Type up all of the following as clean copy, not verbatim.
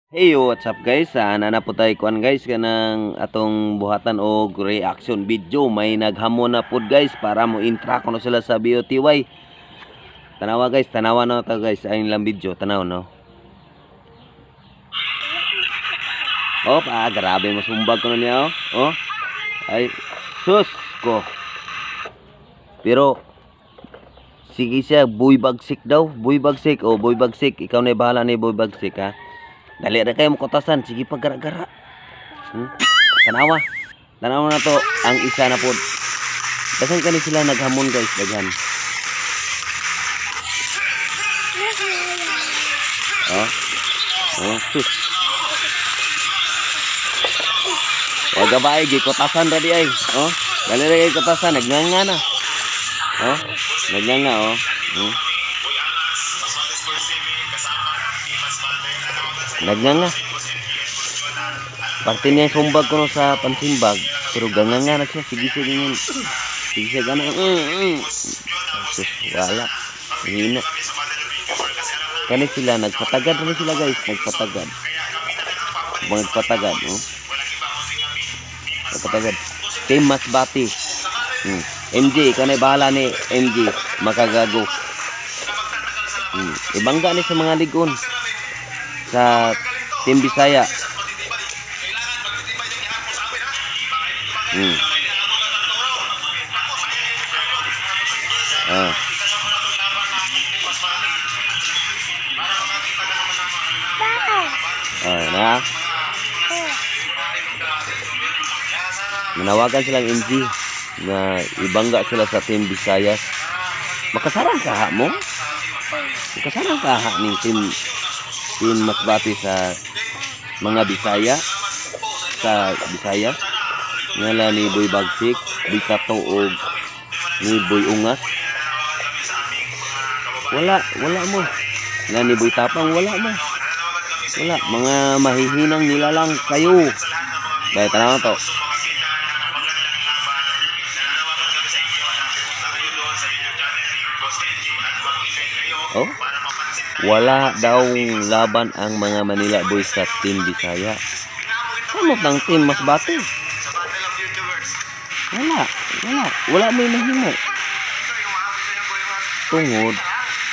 Hey, what's up guys? Nana po tayo kuan guys kanang atong buhatan og reaction video. May naghamon na pod guys para mo intra ko na sila sa BOTY. Tanawa guys, tanawa na to guys. Ayun lang video, tanaw no. Oh, grabe mo sumbag ko na niya oh. Oh. Ay, sus ko. Pero sige siya, boy bagsik daw. Boy bagsik. Oh, boy bagsik. Ikaw na bahala ni boy bagsik ha. Dali na kayo makotasan. Sige pa gara-gara. Tanawa. Tanawa na to. Ang isa na po. Dasan ka ni sila naghamon guys. Daghan. Oh. Oh. Sus. O gabay. Gikotasan ready ay. Oh. Dali na kayo kotasan. Nagnganga na. Oh. Nagnganga oh. Nagnganga. Parte niya sumbag ko no sa pansimbag. Pero ganganga na siya. Sige siya ganyan. Sige siya ganyan. Sus, wala. Hina. Kani sila. Nagpatagad na sila guys. Nagpatagad. Nagpatagad. Nagpatagad. Team Masbati. MJ. Ikaw na bahala ni MJ. Makagago. Ibangga ni sa mga ligon. Sa Team Bisaya. Na. Manawagan silang MG na ibangga sila sa Team Visayas. Makasarang kaha mo? Makasarang kaha ning Team Masbati sa mga Bisaya sa Bisayas ngala ni Boy Bagsik, Boy Kato og ni Boy Ungas. Wala mo. Ngala ni Boy Tapang wala mo. Wala, mga mahihinang nilalang kayo. Dahil tanaw to. Oh? Wala daw laban ang mga Manila Boys sa Team Bisaya. Ano ng Team Masbati? Wala may mahimo. Tungod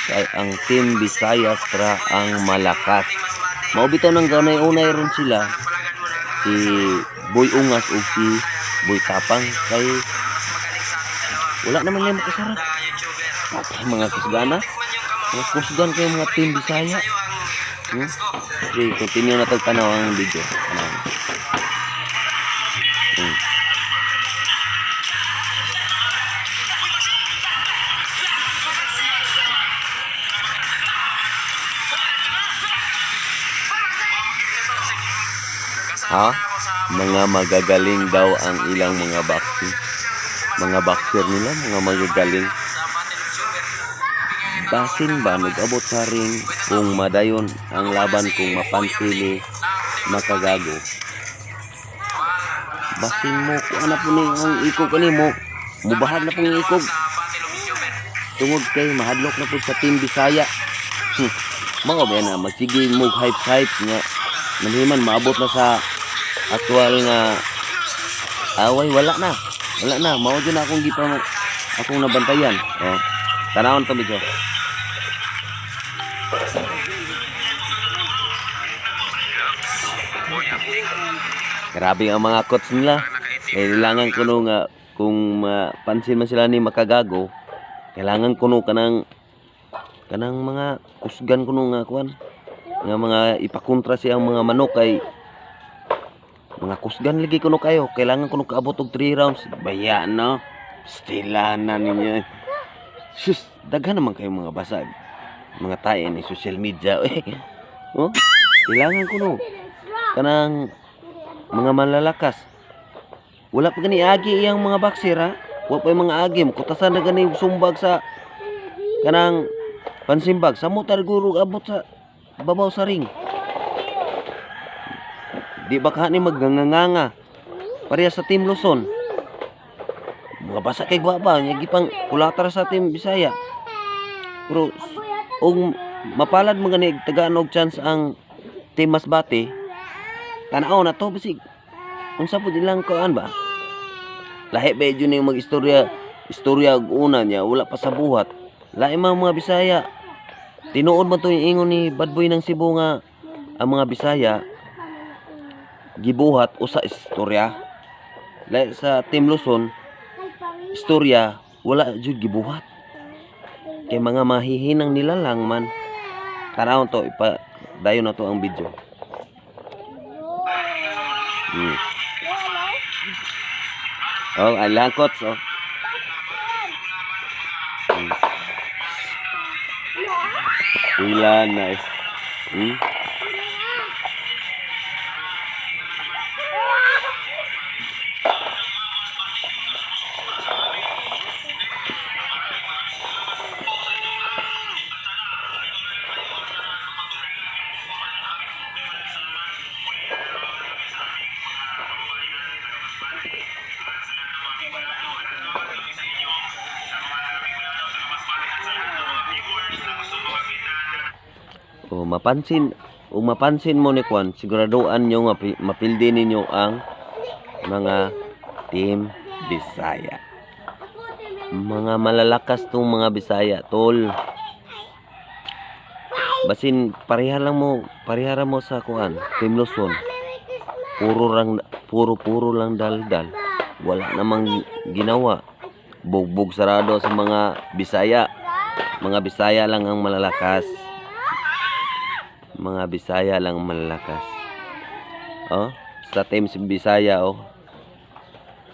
kay ang Team Visayas ra ang malakas. Maubitaw ng ganay-unay ron sila si Boy Ungas o si Boy Tapang kay wala naman nila makasarap. Mga kusgana. Mga kusgan kayo mga Team Bisaya. Okay, continue na tagtanaw ang video. Mga magagaling daw ang ilang mga boxing. Mga boxer nila, mga magagaling. Basin ba nag-abot sa ring kung madayon ang laban kung mapansili makagago. Basin mo kung ano po ang ikog ani mo. Mubahag na pong ikog. Tungod kay mahadlok na po sa Team Bisaya. Mga ba na magsige mo hype nga manhiman maabot na sa aktual nga away. Wala na mao dyan akong gipa akong nabantayan. Tanawon to medyo. Grabe ang mga coach nila. Kailangan kuno nga kung mapansin man sila ni makagago, kailangan kuno kanang mga kusgan kuno nga kuan nga mga ipakontra siyang mga manok kay mga kusgan lagi kuno kayo. Kailangan kuno kaabot og 3 rounds. Bayan no. Stilanan ninyo. Sus, daghan naman kayo mga basag. Mga tayo ni social media. Oh, kailangan kuno kanang mga malalakas. Wala pa gani agi iyang mga boxer ha. Wala pa yung mga agi. Kutasan na gani sumbag sa kanang pansimbag. Sa motor guru abot sa babaw sa ring. Di ba ka ni magganganganga. Pareha sa Team Luzon. Mga basa kay baba. Gipang kulatar sa Team Bisaya. Pero og mapalad mga ni tagaan og chance ang Team Masbate, tanaw na to basig. Unsa pud ilang kuan ba? Lahi ba yun yung mag-istorya, istorya og una niya, wala pa sa buhat. Lahi mga Bisaya. Tinuod man to yung ingon ni Bad Boy ng Cebu nga ang mga Bisaya gibuhat usa istorya. Lahi sa Team Luzon, istorya wala jud gibuhat. Kay mga mahihinang nilalang man. Tanaw to ipa dayon na to ang video. Oh, alang kots oh. Ilan na eh. Mapansin mo ni Kwan, siguraduhan nyo nga mapildi ninyo ang mga Team Bisaya. Mga malalakas tong mga Bisaya, tol. Basin parihara mo sa Kwan, Team Luzon. Puro lang daldal. Wala namang ginawa. Bugbog sarado sa mga Bisaya. Mga Bisaya lang ang malalakas. Mga Bisaya lang malalakas. Oh, sa Team Bisaya oh.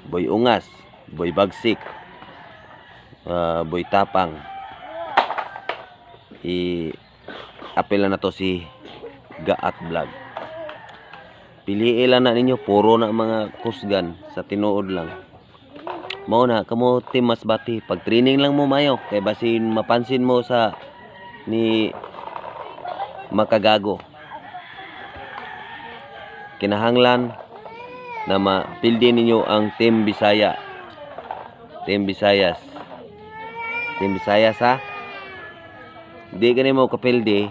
Boy Ungas, Boy Bagsik, Boy Tapang. Apela na to si Gaat Vlog. Piliin lang na ninyo, puro na mga kusgan sa tinuod lang. Mao na kamo Team Masbate, pag training lang mo mayo kay basin mapansin mo sa ni Makagago. Kinahanglan na mapildi ninyo ang Team Bisaya. Team Visayas. Team Visayas ha. Di gani mo kapildi,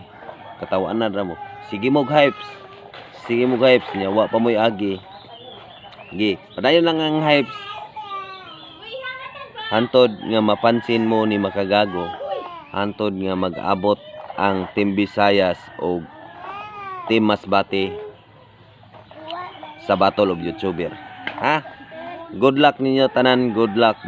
katawaan na mo. Sige mo hypes. Sige mo hypes niya, wa pa mo'y agi. Gi, padayon lang ang hypes. Hantod nga mapansin mo ni Makagago. Hantod nga mag-abot ang Team Visayas o Team Masbate sa battle of YouTuber. Ha? Good luck ninyo tanan, good luck.